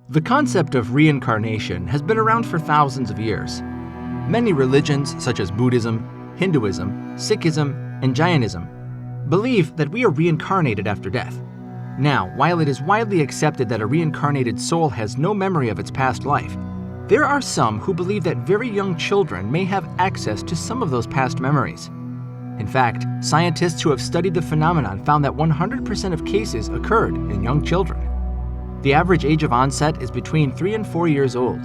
The concept of reincarnation has been around for thousands of years. Many religions, such as Buddhism, Hinduism, Sikhism, and Jainism, believe that we are reincarnated after death. Now, while it is widely accepted that a reincarnated soul has no memory of its past life, there are some who believe that very young children may have access to some of those past memories. In fact, scientists who have studied the phenomenon found that 100% of cases occurred in young children. The average age of onset is between 3 and 4 years old.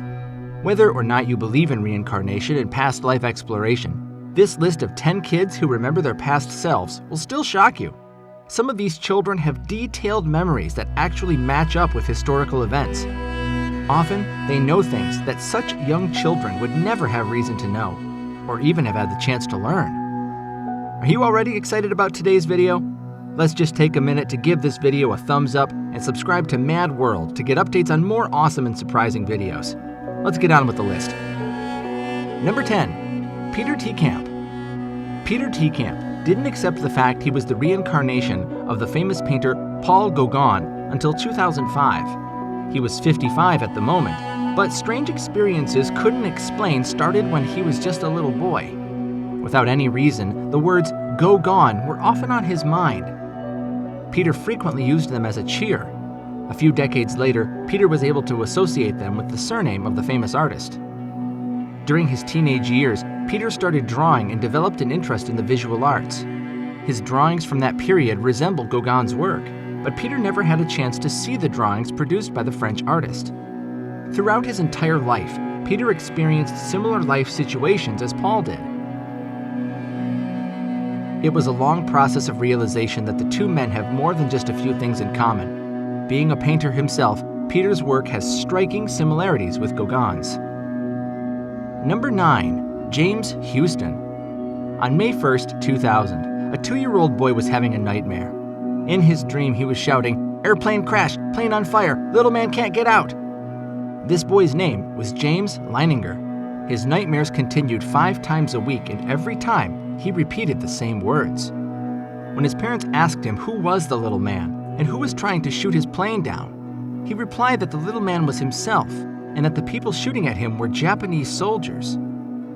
Whether or not you believe in reincarnation and past life exploration, this list of 10 kids who remember their past selves will still shock you. Some of these children have detailed memories that actually match up with historical events. Often, they know things that such young children would never have reason to know, or even have had the chance to learn. Are you already excited about today's video? Let's just take a minute to give this video a thumbs up and subscribe to Mad World to get updates on more awesome and surprising videos. Let's get on with the list. Number 10. Peter T. Camp. Peter T. Camp didn't accept the fact he was the reincarnation of the famous painter Paul Gauguin until 2005. He was 55 at the moment, but strange experiences couldn't explain started when he was just a little boy. Without any reason, the words Gauguin were often on his mind. Peter frequently used them as a cheer. A few decades later, Peter was able to associate them with the surname of the famous artist. During his teenage years, Peter started drawing and developed an interest in the visual arts. His drawings from that period resemble Gauguin's work, but Peter never had a chance to see the drawings produced by the French artist. Throughout his entire life, Peter experienced similar life situations as Paul did. It was a long process of realization that the two men have more than just a few things in common. Being a painter himself, Peter's work has striking similarities with Gauguin's. Number 9. James Houston. On May 1st, 2000, a 2-year-old boy was having a nightmare. In his dream, he was shouting, "Airplane crash, plane on fire, little man can't get out." This boy's name was James Leininger. His nightmares continued 5 times a week, and every time, he repeated the same words. When his parents asked him who was the little man and who was trying to shoot his plane down, he replied that the little man was himself and that the people shooting at him were Japanese soldiers.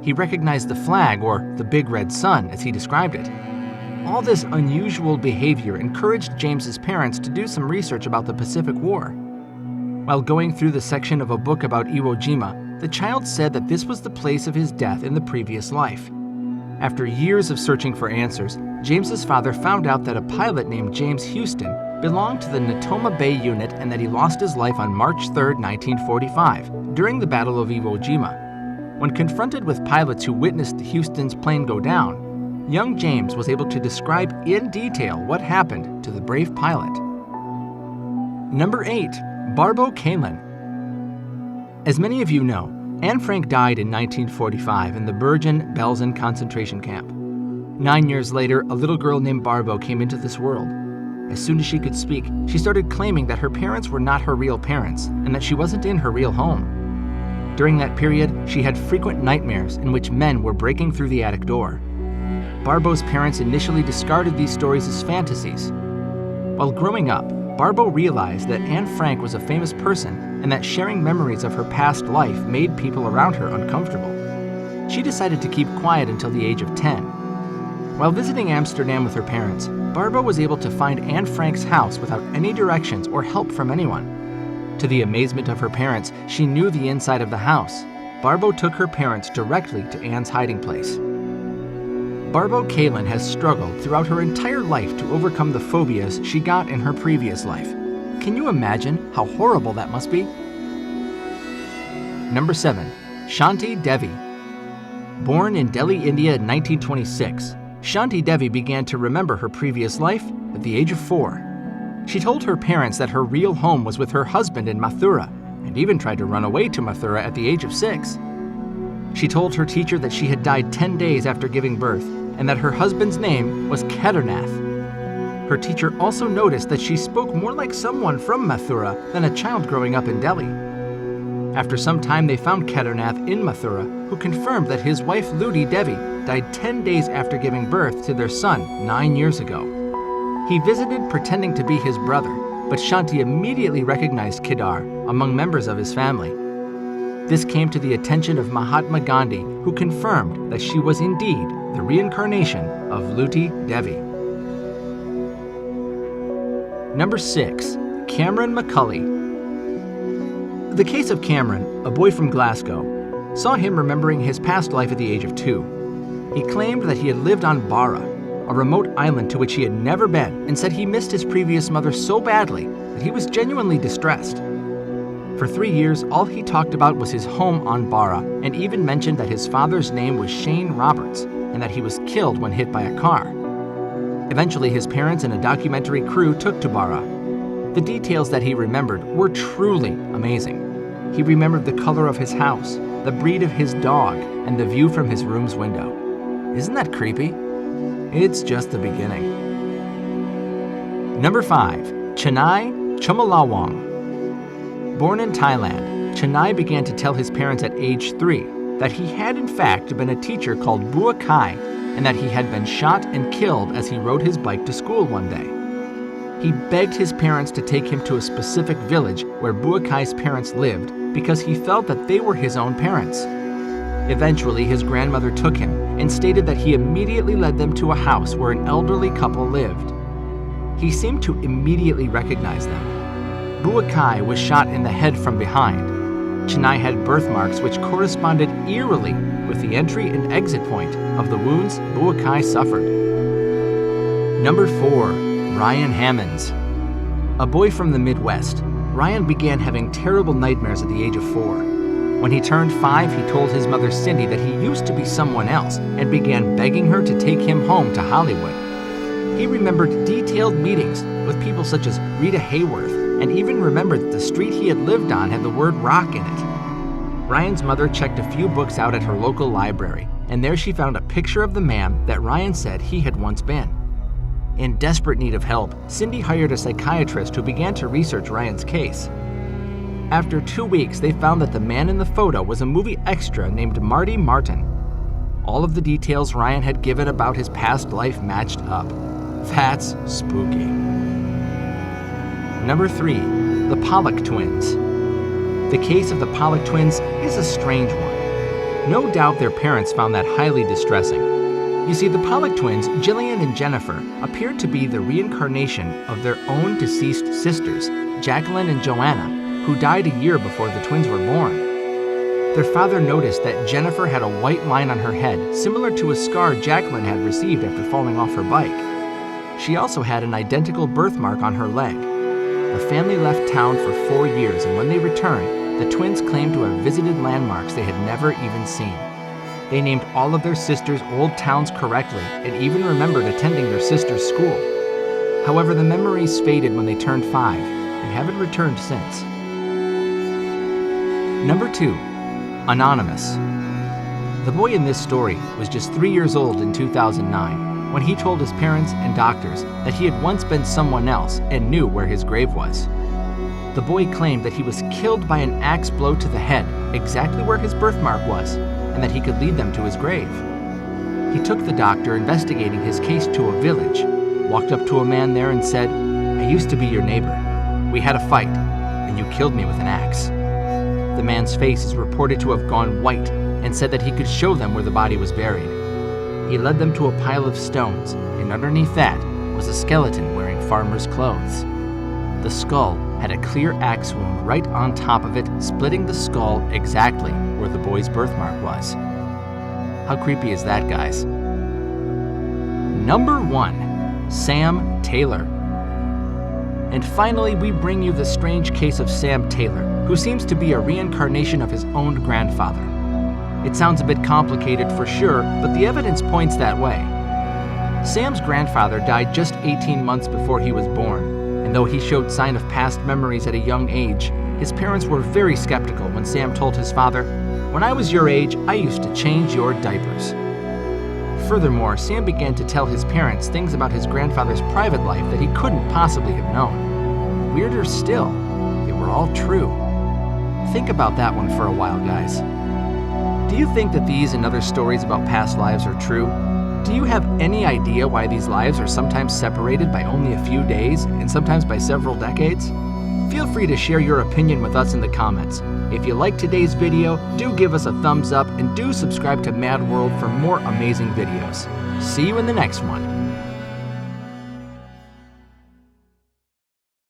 He recognized the flag, or the big red sun, as he described it. All this unusual behavior encouraged James's parents to do some research about the Pacific War. While going through the section of a book about Iwo Jima, the child said that this was the place of his death in the previous life. After years of searching for answers, James's father found out that a pilot named James Houston belonged to the Natoma Bay unit and that he lost his life on March 3, 1945, during the Battle of Iwo Jima. When confronted with pilots who witnessed Houston's plane go down, young James was able to describe in detail what happened to the brave pilot. Number 8. Barbo Kalin. As many of you know, Anne Frank died in 1945 in the Bergen-Belsen concentration camp. 9 years later, a little girl named Barbo came into this world. As soon as she could speak, she started claiming that her parents were not her real parents and that she wasn't in her real home. During that period, she had frequent nightmares in which men were breaking through the attic door. Barbo's parents initially discarded these stories as fantasies. While growing up, Barbo realized that Anne Frank was a famous person and that sharing memories of her past life made people around her uncomfortable. She decided to keep quiet until the age of 10. While visiting Amsterdam with her parents, Barbo was able to find Anne Frank's house without any directions or help from anyone. To the amazement of her parents, she knew the inside of the house. Barbo took her parents directly to Anne's hiding place. Barbo Kalin has struggled throughout her entire life to overcome the phobias she got in her previous life. Can you imagine how horrible that must be? Number 7. Shanti Devi. Born in Delhi, India in 1926, Shanti Devi began to remember her previous life at the age of 4. She told her parents that her real home was with her husband in Mathura, and even tried to run away to Mathura at the age of 6. She told her teacher that she had died 10 days after giving birth, and that her husband's name was Kedarnath. Her teacher also noticed that she spoke more like someone from Mathura than a child growing up in Delhi. After some time, they found Kedarnath in Mathura, who confirmed that his wife Ludi Devi died 10 days after giving birth to their son 9 years ago. He visited pretending to be his brother, but Shanti immediately recognized Kedar among members of his family. This came to the attention of Mahatma Gandhi, who confirmed that she was indeed the reincarnation of Luti Devi. Number 6. Cameron McCulley. The case of Cameron, a boy from Glasgow, saw him remembering his past life at the age of 2. He claimed that he had lived on Barra, a remote island to which he had never been, and said he missed his previous mother so badly that he was genuinely distressed. For 3 years, all he talked about was his home on Barra, and even mentioned that his father's name was Shane Roberts, and that he was killed when hit by a car. Eventually, his parents and a documentary crew took to Barra. The details that he remembered were truly amazing. He remembered the color of his house, the breed of his dog, and the view from his room's window. Isn't that creepy? It's just the beginning. Number 5. Chennai Chumalawong. Born in Thailand, Chennai began to tell his parents at age 3 that he had in fact been a teacher called Bua Kai, and that he had been shot and killed as he rode his bike to school one day. He begged his parents to take him to a specific village where Bua Kai's parents lived because he felt that they were his own parents. Eventually, his grandmother took him and stated that he immediately led them to a house where an elderly couple lived. He seemed to immediately recognize them. Bua Kai was shot in the head from behind. Chennai had birthmarks which corresponded eerily with the entry and exit point of the wounds Bua Kai suffered. Number 4. Ryan Hammonds. A boy from the Midwest, Ryan began having terrible nightmares at the age of 4. When he turned 5, he told his mother Cindy that he used to be someone else and began begging her to take him home to Hollywood. He remembered detailed meetings with people such as Rita Hayworth, and even remembered that the street he had lived on had the word rock in it. Ryan's mother checked a few books out at her local library, and there she found a picture of the man that Ryan said he had once been. In desperate need of help, Cindy hired a psychiatrist who began to research Ryan's case. After 2 weeks, they found that the man in the photo was a movie extra named Marty Martin. All of the details Ryan had given about his past life matched up. That's spooky. Number 3. The Pollock Twins. The case of the Pollock twins is a strange one. No doubt their parents found that highly distressing. You see, the Pollock twins, Jillian and Jennifer, appeared to be the reincarnation of their own deceased sisters, Jacqueline and Joanna, who died a year before the twins were born. Their father noticed that Jennifer had a white line on her head, similar to a scar Jacqueline had received after falling off her bike. She also had an identical birthmark on her leg. The family left town for 4 years, and when they returned, the twins claimed to have visited landmarks they had never even seen. They named all of their sisters' old towns correctly and even remembered attending their sister's school. However, the memories faded when they turned 5 and haven't returned since. Number 2. Anonymous. The boy in this story was just 3 years old in 2009 when he told his parents and doctors that he had once been someone else and knew where his grave was. The boy claimed that he was killed by an axe blow to the head, exactly where his birthmark was, and that he could lead them to his grave. He took the doctor investigating his case to a village, walked up to a man there and said, "I used to be your neighbor. We had a fight, and you killed me with an axe." The man's face is reported to have gone white and said that he could show them where the body was buried. He led them to a pile of stones, and underneath that was a skeleton wearing farmer's clothes. The skull had a clear axe wound right on top of it, splitting the skull exactly where the boy's birthmark was. How creepy is that, guys? Number 1. Sam Taylor. And finally, we bring you the strange case of Sam Taylor, who seems to be a reincarnation of his own grandfather. It sounds a bit complicated for sure, but the evidence points that way. Sam's grandfather died just 18 months before he was born, and though he showed sign of past memories at a young age, his parents were very skeptical when Sam told his father, "When I was your age, I used to change your diapers." Furthermore, Sam began to tell his parents things about his grandfather's private life that he couldn't possibly have known. Weirder still, they were all true. Think about that one for a while, guys. Do you think that these and other stories about past lives are true? Do you have any idea why these lives are sometimes separated by only a few days and sometimes by several decades? Feel free to share your opinion with us in the comments. If you liked today's video, do give us a thumbs up and do subscribe to Mad World for more amazing videos. See you in the next one.